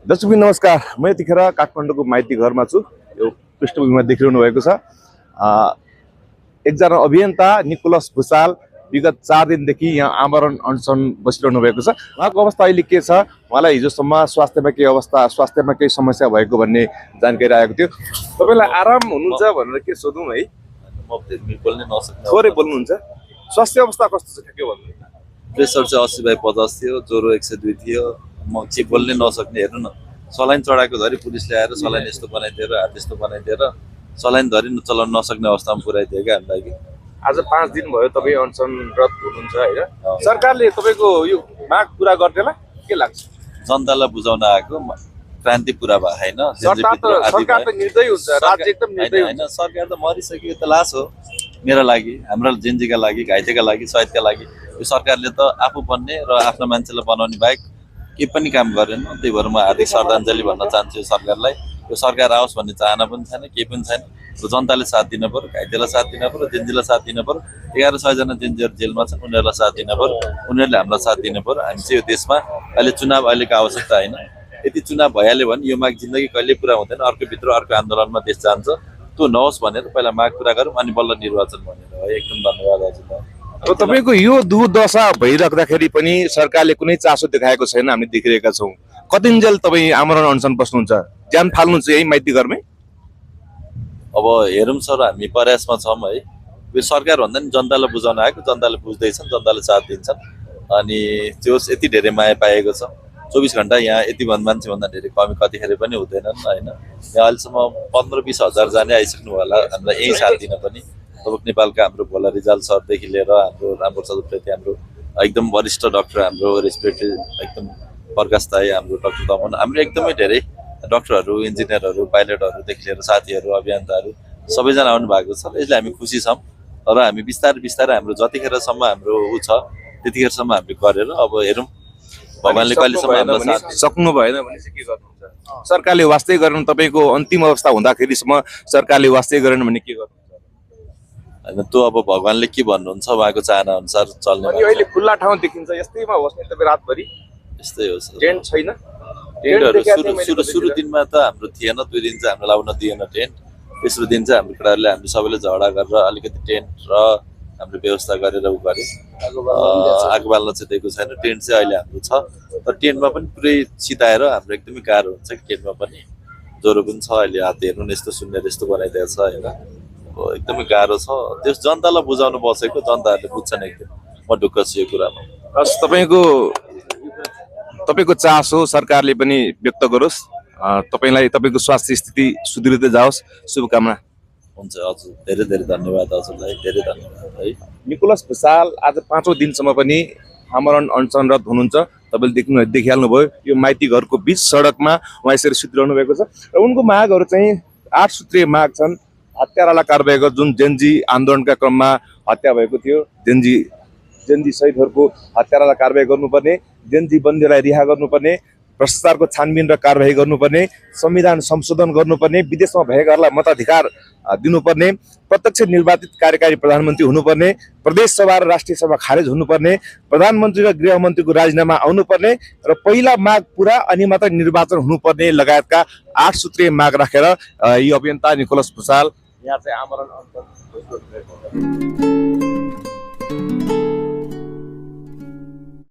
दर्शक नमस्कार, म यतिखेर काठमाडौँको माइती घरमा छु। यो पृष्ठभूमिमा देखिरहनु भएको छ एकजना अभियन्ता निकोलस भुसाल विगत 4 दिनदेखि यहाँ आमरण अनसन बसिरहनु भएको छ। उहाँको अवस्था अहिले के छ, उहाँलाई हिजोसम्म स्वास्थ्यमा केही समस्या भएको भन्ने जानकारी आएको थियो। तपाईलाई आराम हुनुहुन्छ भनेर के सोधौँ है? म बोल्नै नसक्ने थोरै बोल्नुहुन्छ। स्वास्थ्य अवस्था कस्तो छ ठ्याक्कै भन्नु? प्रेसर चाहिँ 80/50 थियो, ज्वरो 102 थियो। म के बोल्नै नसक्ने। हेर्नु न, सलाइन चढाएको धरि पुलिसले आएर सलाइन यस्तो बनाइदिएर हात यस्तो बनाइदिएर सलाइन धरि चलाउन नसक्ने अवस्थामा पुर्याइदियो क्या हामीलाई। आज 5 दिन भयो तपाईँ अनसनरत हुनुहुन्छ हैन? सरकारले तपाईको यो माग पूरा गर्दैन के लाग्छ? जनतालाई बुझाउन आएको क्रान्ति पुरा भयो हैन। सरकार त निर्दयी हुन्छ, राज्य एकदम निर्दयी हैन। सरकार त मरिसक्यो, त लास हो मेरो लागि, हाम्रो जेन्जीका लागि, घाइतेका लागि, शहीदका लागि। यो सरकारले त आफू बन्ने र आफ्नो मान्छेलाई बनाउने बाहेक केही पनि काम गरेन। त्यही भएर म हार्दिक श्रद्धाञ्जली भन्न चाहन्छु यो सरकारलाई। यो सरकार आओस् भन्ने चाहना पनि छैन, केही पनि छैन। र जनताले साथ दिन पर्यो, घाइतेलाई साथ दिन पर्यो, जेन्जीलाई साथ दिन पर्यो। 1100 जना जेन्जीहरू जेलमा छन्, उनीहरूलाई साथ दिन पर्यो, उनीहरूले हामीलाई साथ दिन पर्यो। हामी चाहिँ यो देशमा अहिले चुनाव अहिलेको आवश्यकता होइन। यदि चुनाव भइहाल्यो भने यो माग जिन्दगी कहिले पुरा हुँदैन। अर्को भित्र अर्को आन्दोलनमा देश जान्छ। त्यो नहोस् भनेर पहिला माग पुरा गरौँ अनि बल्ल निर्वाचन भनेर हो। एकदम धन्यवाद हजुरलाई। अब तपाईको यो दुर्दशा भइराख्दाखेरि पनि सरकारले कुनै चासो देखाएको छैन, हामी देखिरहेका छौँ। कतिन्जेल तपाईँ आमरण अनसन बस्नुहुन्छ? ज्यान फाल्नुहुन्छ यही माइती घरमै? अब हेरौँ सर, हामी प्रयासमा छौँ है। यो सरकार भन्दा नि जनतालाई बुझाउन आएको, जनताले बुझ्दैछन्, जनताले साथ दिन्छन्। अनि त्यो यति धेरै माया पाएको छ। 24 घण्टा यहाँ यति मान्छे भन्दा धेरै कमी कतिखेर पनि हुँदैनन् होइन। यहाँ अहिलेसम्म 15-20 हजार जाने आइसक्नु होला हामीलाई यही साथ दिन पनि। अब नेपालका हाम्रो भोला रिजाल सरदेखि लिएर हाम्रो राम्रो सदप्रति हाम्रो एकदम वरिष्ठ डाक्टर, हाम्रो रेस्पिरेटरी एकदम प्रकाश दाई, हाम्रो डाक्टर दमन, हाम्रो एकदमै धेरै डाक्टरहरू, इन्जिनियरहरू, पाइलटहरूदेखि लिएर साथीहरू, अभियन्ताहरू सबैजना आउनु भएको छ। यसले हामी खुसी छौँ र हामी बिस्तारै हाम्रो जतिखेरसम्म हाम्रो ऊ छ त्यतिखेरसम्म हामीले गरेर अब हेरौँ भगवानले कहिलेसम्म हामीलाई साथ सक्नु भएन भने चाहिँ के गर्नुहुन्छ? सरकारले वास्तै गरेन, तपाईँको अन्तिम अवस्था हुँदाखेरिसम्म सरकारले वास्तै गरेन भने के गर्नुहुन्छ? होइन, त्यो अब भगवानले के भन्नुहुन्छ उहाँको चाहना अनुसार चल्ने। अहिले खुल्ला ठाउँ देखिन्छ, यस्तैमा होस् नि तपाईँ रातभरि? यस्तै हो सर। टेन्ट छैन? टेन्टहरू सुरु दिनमा त हाम्रो थिएन, 2 दिन चाहिँ हाम्रो लाउन दिएन टेन्ट। तेस्रो दिन चाहिँ हाम्रो केटाहरूले हामी सबैले झगडा गरेर अलिकति टेन्ट र हाम्रो व्यवस्था गरेर उ गऱ्यो। आगो बाल्न चाहिँ दिएको छैन। टेन्ट चाहिँ अहिले हाम्रो छ, तर टेन्टमा पनि पुरै चिताएर हाम्रो एकदमै गाह्रो हुन्छ कि टेन्टमा पनि। ज्वरो पनि छ अहिले, हात हेर्नु यस्तो सुन्ने यस्तो बनाइदिएको छ होइन। एकदमै गाह्रो छ। त्यस जनतालाई बुझाउनु बसेको, जनताहरूले बुझ्छन् एकदम। म ढुक्क छु यो कुरामा। तपाईँको चासो सरकारले पनि व्यक्त गरोस्, तपाईँलाई तपाईँको स्वास्थ्य स्थिति सुध्रिँदै जाओस्, शुभकामना। हुन्छ हजुर, धेरै धेरै धन्यवाद हजुरलाई, धेरै धन्यवाद है। निकोलस भुसाल आज 5औं दिनसम्म पनि आमरण अनसनरत हुनुहुन्छ। तपाईँले देखिहाल्नुभयो यो माइती घरको बीच सडकमा उहाँ यसरी सुतिरहनु भएको छ। र उनको मागहरू चाहिँ 8 सूत्रीय माग छन्। हत्यारालाई कारबाही जुन जेन्जी आन्दोलनका क्रममा हत्या भएको थियो, जेन्जी शहीदहरूको हत्यारालाई कारबाही गर्नुपर्ने, जेन्जी बन्दीलाई रिहा गर्नुपर्ने, भ्रष्टाचारको छानबिन र कारबाही गर्नुपर्ने, संविधान संशोधन गर्नुपर्ने, विदेशमा भएकाहरूलाई मताधिकार दिनुपर्ने, प्रत्यक्ष निर्वाचित कार्यकारी प्रधानमन्त्री हुनुपर्ने, प्रदेश सभा र राष्ट्रिय सभा खारेज हुनुपर्ने, प्रधानमन्त्री र गृहमन्त्रीको राजीनामा आउनुपर्ने र पहिला माग पुरा अनि मात्र निर्वाचन हुनुपर्ने लगायतका 8 सूत्रीय माग राखेर यी अभियन्ता निकोलस भुसाल यहाँ चाहिँ आमरण अनसन